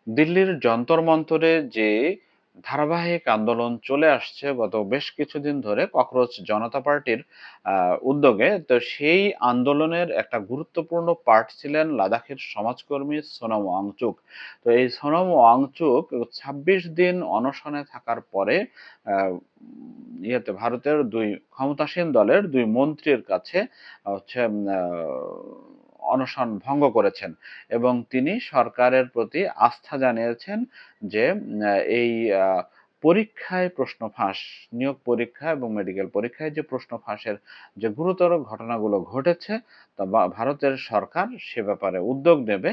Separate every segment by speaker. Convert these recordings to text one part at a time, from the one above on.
Speaker 1: দিল্লির যন্তর মন্তরে যে ধারাবাহিক আন্দোলন চলে আসছে গত বেশ কিছুদিন ধরে ককরোচ জনতা পার্টির উদ্যোগে, তো সেই আন্দোলনের একটা গুরুত্বপূর্ণ পার্ট ছিলেন লাদাখের সমাজকর্মী সোনাম ওয়াংচুক। তো এই সোনাম ওয়াংচুক ২৬ দিন অনশনে থাকার পরে ভারতের দুই ক্ষমতাসীন দলের দুই মন্ত্রীর কাছে হচ্ছে অনশন ভঙ্গ করেছেন এবং তিনি সরকারের প্রতি আস্থা জানিয়েছেন যে এই পরীক্ষায় প্রশ্ন ফাঁস, নিয়োগ পরীক্ষা এবং মেডিকেল পরীক্ষায় যে প্রশ্ন ফাঁসের যে গুরুতর ঘটনাগুলো ঘটেছে, তা ভারতের সরকার সে ব্যাপারে উদ্যোগ নেবে,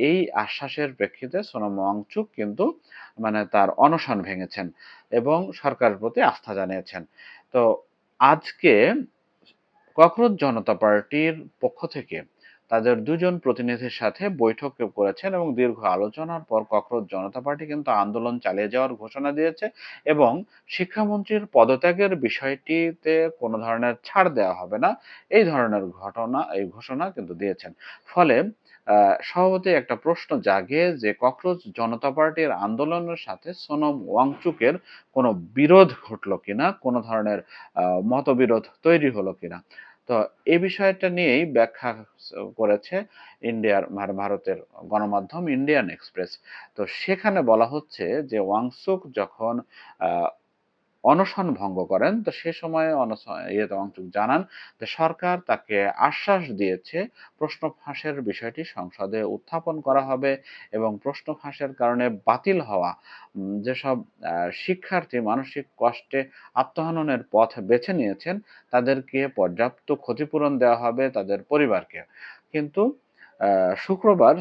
Speaker 1: এই আশ্বাসের প্রেক্ষিতে সোনম ওয়াংচুক কিন্তু তার অনশন ভেঙেছেন এবং সরকারের প্রতি আস্থা জানিয়েছেন। তো আজকে ককরোচ জনতা পার্টির পক্ষ থেকে তাদের দুজন প্রতিনিধির সাথে বৈঠক করেছেন এবং দীর্ঘ আলোচনার পর ককরোচ জনতা পার্টি কিন্তু আন্দোলন চালিয়ে যাওয়ার ঘোষণা দিয়েছে এবং শিক্ষামন্ত্রীর পদত্যাগের বিষয়টিতে কোনো ধরনের ছাড় দেওয়া হবে না, এই ঘোষণা কিন্তু দিয়েছেন। ফলে স্বভাবতই একটা প্রশ্ন জাগে যে ককরোচ জনতা পার্টির আন্দোলনের সাথে সোনম ওয়াংচুকের কোনো বিরোধ ঘটলো কিনা, কোনো ধরনের মতবিরোধ তৈরি হলো কিনা। তো এই বিষয়টা নিয়েই ব্যাখ্যা করেছে ভারতের গণমাধ্যম ইন্ডিয়ান এক্সপ্রেস। তো সেখানে বলা হচ্ছে যে ওয়াংসুক যখন আহ, অনশন ভঙ্গ করেন, তো সে সময় ওয়াংচুক জানান যে সরকার তাকে আশ্বাস দিয়েছে প্রশ্ন ফাঁসের বিষয়টি সংসদে উত্থাপন করা হবে এবং প্রশ্ন ফাঁসের কারণে বাতিল হওয়া যেসব শিক্ষার্থী মানসিক কষ্টে আত্মহননের পথ বেছে নিয়েছেন তাদেরকে পর্যাপ্ত ক্ষতিপূরণ দেওয়া হবে তাদের পরিবারকে। কিন্তু শুক্রবার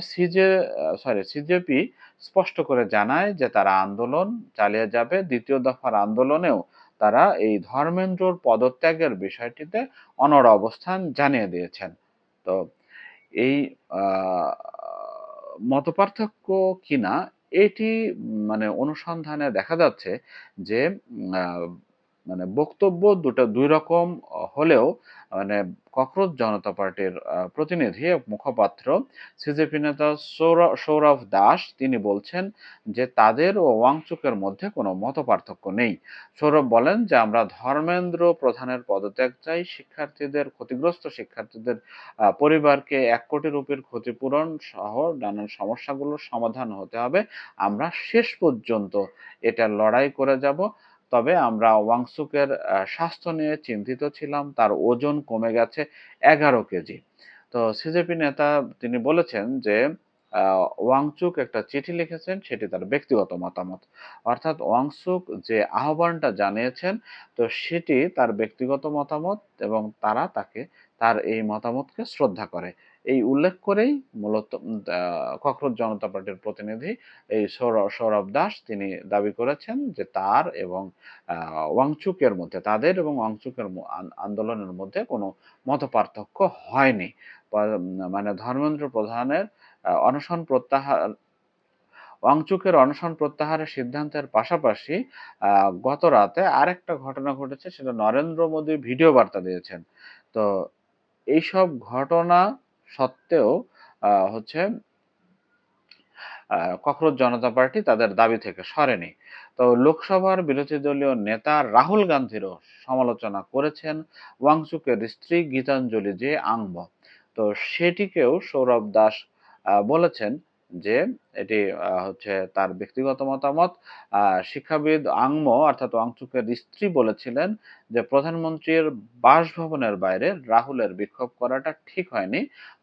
Speaker 1: সিজেপি স্পষ্ট করে জানায় যে তারা আন্দোলন চালিয়ে যাবে। দ্বিতীয় দফার আন্দোলনেও তারা এই ধর্মেন্দ্রর পদত্যাগের বিষয়টিতে অনড় অবস্থান জানিয়ে দিয়েছেন। তো এই আহ, মতপার্থক্য কিনা এটি অনুসন্ধানে দেখা যাচ্ছে যে বক্তব্য দুই রকম হলেও ককরোচ জনতা পার্টির প্রতিনিধি মুখপাত্র সিজেপি নেতা সৌরভ দাস তিনি বলছেন যে তাদের ও ওয়াংচুকের মধ্যে কোনো মতপার্থক্য নেই। সৌরভ বলেন যে আমরা ধর্মেন্দ্র প্রধানের পদত্যাগ চাই, ক্ষতিগ্রস্ত শিক্ষার্থীদের পরিবারকে ১ কোটি রুপির ক্ষতিপূরণ সহ নানান সমস্যাগুলোর সমাধান হতে হবে। আমরা শেষ পর্যন্ত এটা লড়াই করে যাব। তবে আমরা ওয়াংসুকের স্বাস্থ্য নিয়ে চিন্তিত ছিলাম, তার ওজন কমে গেছে ১১ কেজি। তো সিজেপি নেতা তিনি বলেছেন যে ওয়াংচুক একটা চিঠি লিখেছেন, সেটি তার ব্যক্তিগত মতামত। অর্থাৎ ওয়াংচুক যে আহ্বানটা জানিয়েছেন, তো সেটি তার ব্যক্তিগত মতামত এবং তার এই মতামতকে শ্রদ্ধা করে। এই উল্লেখ করেই মূলত ককরোচ জনতা পার্টির প্রতিনিধি এই সৌরভ দাস তিনি দাবি করেছেন যে তাদের এবং ওয়াংচুকের আন্দোলনের মধ্যে কোনো মতপার্থক্য হয়নি। ধর্মেন্দ্র প্রধানের অনশন প্রত্যাহার ওয়াংচুকের অনশন প্রত্যাহারের সিদ্ধান্তের পাশাপাশি গত রাতে আরেকটা ঘটনা ঘটেছে, সেটা নরেন্দ্র মোদী ভিডিও বার্তা দিয়েছেন। তো এইসব ঘটনা সত্ত্বেও হচ্ছে ককরোচ জনতা পার্টি তাদের দাবি থেকে সরেনি। তো লোকসভার বিরোধী দলীয় নেতা রাহুল গান্ধীরও সমালোচনা করেছেন ওয়াংচুকের স্ত্রী গীতাঞ্জলি যে আংব। তো সেটিকেও সৌরভ দাস বলেছেন যে এটি হচ্ছে তার ব্যক্তিগত মতামত। শিক্ষাবিদ আংমো অর্থাৎ ওয়াংচুকের স্ত্রী বলেছিলেন যে প্রধানমন্ত্রীর বাসভবনের বাইরে রাহুলের বিক্ষোভ করাটা ঠিক হয়নি,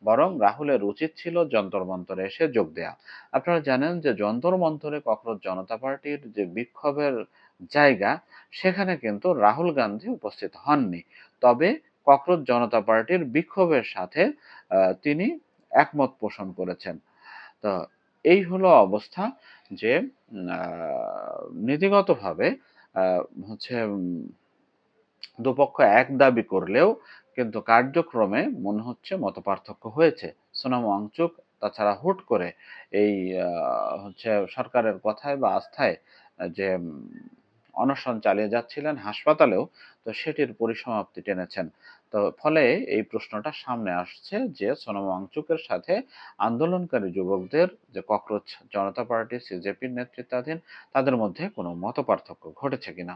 Speaker 1: বরং রাহুলের উচিত ছিল যন্তর মন্তরে এসে যোগ দেয়া। আপনারা জানেন যে যন্তর মন্তরে ককরোচ জনতা পার্টির যে বিক্ষোভের জায়গা, সেখানে কিন্তু রাহুল গান্ধী উপস্থিত হননি। তবে ককরোচ জনতা পার্টির বিক্ষোভের সাথে তিনি একমত পোষণ করেছেন। তো এই হলো অবস্থা যে নীতিগতভাবে আহ, হচ্ছে দুপক্ষ এক দাবি করলেও কিন্তু কার্যক্রমে মনে হচ্ছে মতপার্থক্য হয়েছে। সোনাম ওয়াংচুক তাছাড়া হুট করে এই হচ্ছে সরকারের কথায় বা আস্থায় যে অনশন চালিয়ে যাচ্ছিলেন হাসপাতালেও, তো সেটির পরিসমাপ্তি টেনেছেন। তো ফলে এই প্রশ্নটা সামনে আসছে যে সোনম ওয়াংচুকের সাথে আন্দোলনকারী যুবকদের যে ককরোচ জনতা পার্টি সিজেপির নেতৃত্বাধীন তাদের মধ্যে কোনো মতপার্থক্য ঘটেছে কিনা।